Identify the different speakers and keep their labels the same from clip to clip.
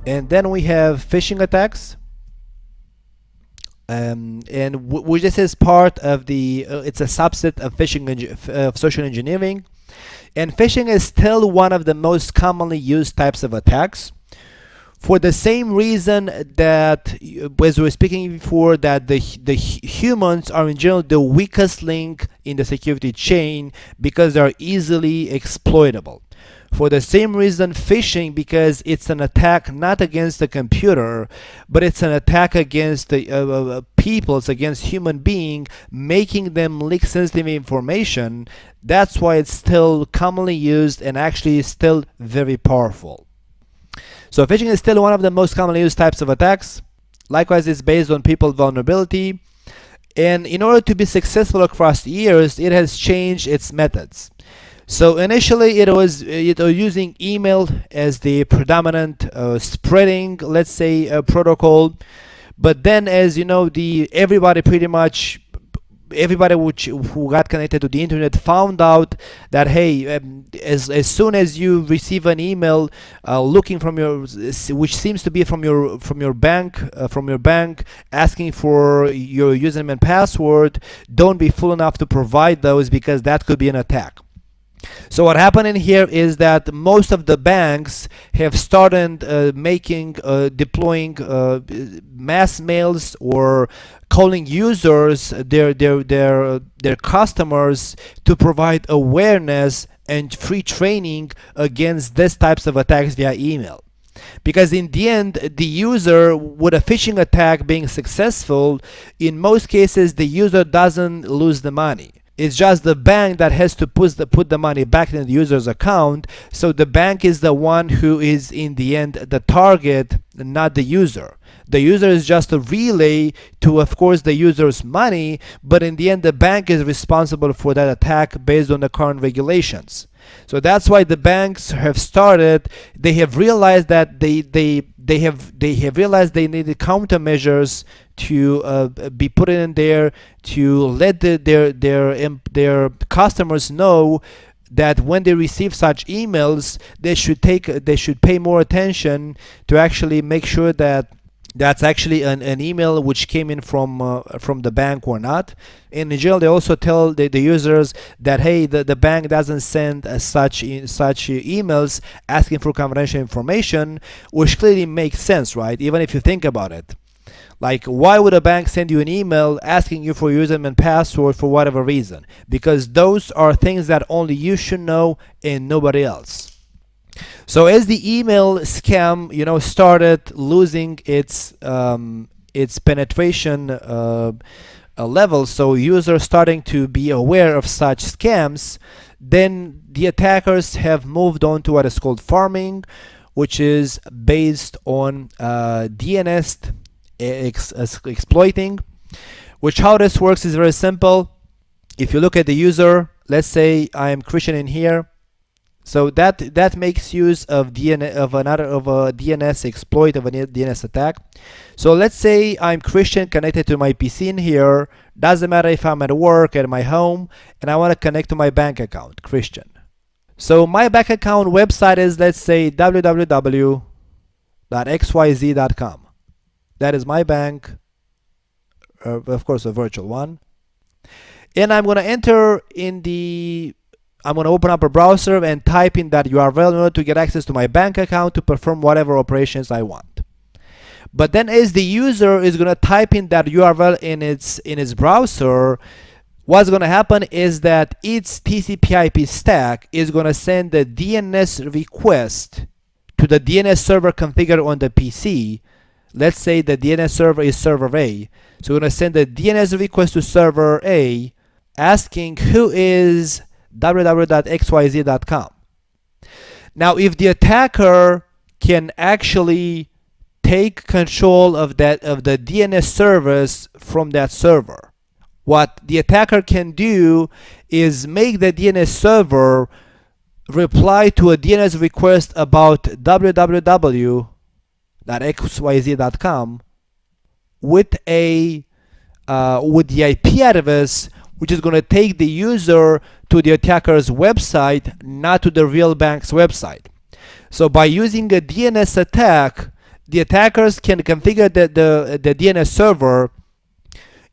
Speaker 1: And then we have phishing attacks. Which this is part of the it's a subset of of social engineering, and phishing is still one of the most commonly used types of attacks, for the same reason that, as we were speaking before, that the humans are in general the weakest link in the security chain because they are easily exploitable. For the same reason, phishing, because it's an attack not against the computer, but it's an attack against the people, it's against human being, making them leak sensitive information. That's why it's still commonly used and actually still very powerful. So phishing is still one of the most commonly used types of attacks. Likewise, it's based on people vulnerability. And in order to be successful across the years, it has changed its methods. So initially it was using email as the predominant spreading, let's say, protocol. But then, as you know, everybody who got connected to the internet found out that, hey, as soon as you receive an email looking from which seems to be from your bank asking for your username and password, don't be fool enough to provide those, because that could be an attack. So what happened in here is that most of the banks have started deploying mass mails or calling users, their customers, to provide awareness and free training against these types of attacks via email. Because in the end, the user, with a phishing attack being successful, in most cases the user doesn't lose the money. It's just the bank that has to put the money back in the user's account. So the bank is the one who is in the end the target, not the user. The user is just a relay to, of course, the user's money, but in the end the bank is responsible for that attack based on the current regulations. So that's why the banks have started, they have realized that they have realized they needed countermeasures to be put in there to let their customers know that when they receive such emails, they should pay more attention to actually make sure that that's actually an email which came in from the bank or not. And in general, they also tell the users that, hey, the bank doesn't send such emails asking for confidential information, which clearly makes sense, right? Even if you think about it. Like, why would a bank send you an email asking you for username and password for whatever reason? Because those are things that only you should know and nobody else. So as the email scam, started losing its penetration level, so users starting to be aware of such scams, then the attackers have moved on to what is called farming, which is based on DNS exploiting. Which, how this works is very simple. If you look at the user, let's say I am Christian in here. So that makes use of a DNS exploit, of a DNS attack. So let's say I'm Christian connected to my PC in here. Doesn't matter if I'm at work, at my home, and I want to connect to my bank account, Christian. So my bank account website is, let's say, www.xyz.com. That is my bank, of course, a virtual one. And I'm going to enter I'm going to open up a browser and type in that URL in order to get access to my bank account to perform whatever operations I want. But then, as the user is going to type in that URL in its browser, what's going to happen is that its TCP/IP stack is going to send the DNS request to the DNS server configured on the PC. Let's say the DNS server is server A. So we're going to send the DNS request to server A asking who is www.xyz.com. Now, if the attacker can actually take control of the DNS service from that server, what the attacker can do is make the DNS server reply to a DNS request about www.xyz.com with the IP address which is going to take the user to the attacker's website, not to the real bank's website. So by using a DNS attack, the attackers can configure the DNS server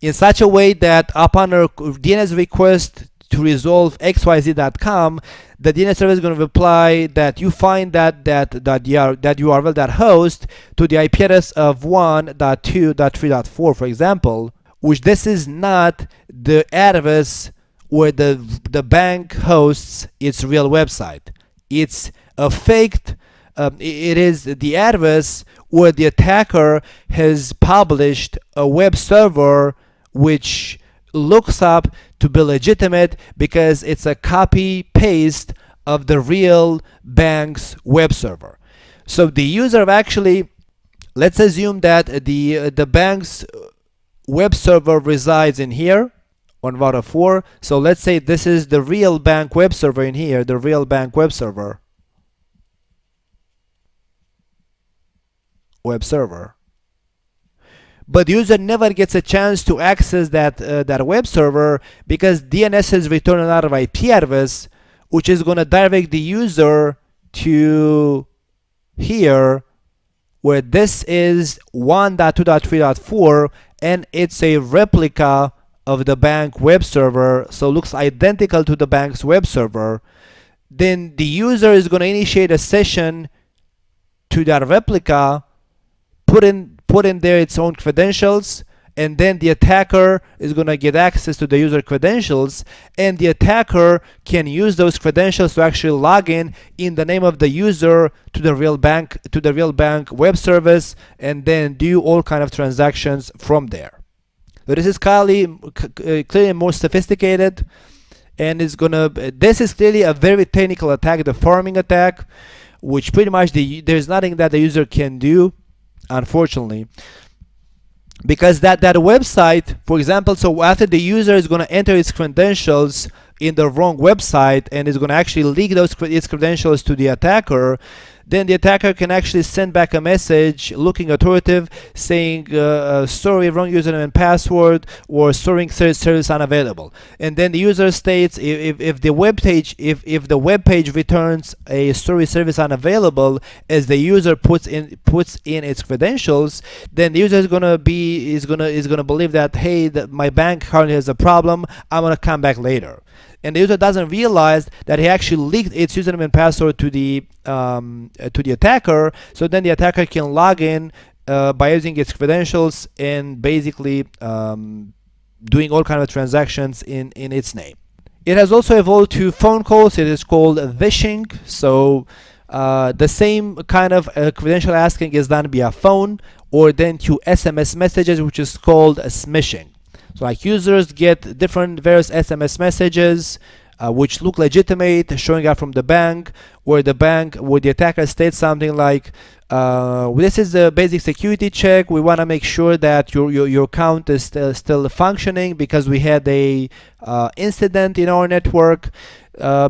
Speaker 1: in such a way that upon a DNS request to resolve xyz.com, the DNS server is going to reply that you find that URL, that host, to the IP address of 1.2.3.4, for example, which this is not the address where the bank hosts its real website. It's a faked, it is the address where the attacker has published a web server which looks up to be legitimate because it's a copy paste of the real bank's web server. So the user actually, let's assume that the bank's web server resides in here on router 4. So let's say this is the real bank web server in here, the real bank web server. But the user never gets a chance to access that web server because DNS has returned another IP address, which is going to direct the user to here, where this is 1.2.3.4, and it's a replica of the bank web server, so it looks identical to the bank's web server. Then the user is going to initiate a session to that replica, put in there its own credentials, and then the attacker is going to get access to the user credentials, and the attacker can use those credentials to actually log in the name of the user to the real bank web service, and then do all kind of transactions from there. So this is clearly more sophisticated, and this is clearly a very technical attack, the farming attack, which pretty much there's nothing that the user can do, unfortunately, because that website, for example, so after the user is going to enter its credentials in the wrong website and is going to actually leak its credentials to the attacker, then the attacker can actually send back a message looking authoritative saying sorry, wrong username and password, or sorry, service unavailable. And then the user states if the web page returns a sorry, service unavailable as the user puts in its credentials, then the user is gonna believe that, hey, my bank currently has a problem, I'm gonna come back later. And the user doesn't realize that he actually leaked its username and password to the attacker. So then the attacker can log in by using its credentials and basically doing all kinds of transactions in its name. It has also evolved to phone calls. It is called phishing. So the same kind of credential asking is done via phone, or then to SMS messages, which is called smishing. So like users get various SMS messages which look legitimate, showing up from the bank, where the attacker states something like, this is a basic security check. We want to make sure that your account is still functioning because we had a incident in our network.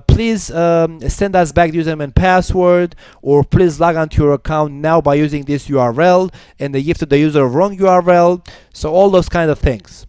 Speaker 1: Please send us back the username and password, or please log onto your account now by using this URL, and they give to the user a wrong URL. So all those kind of things.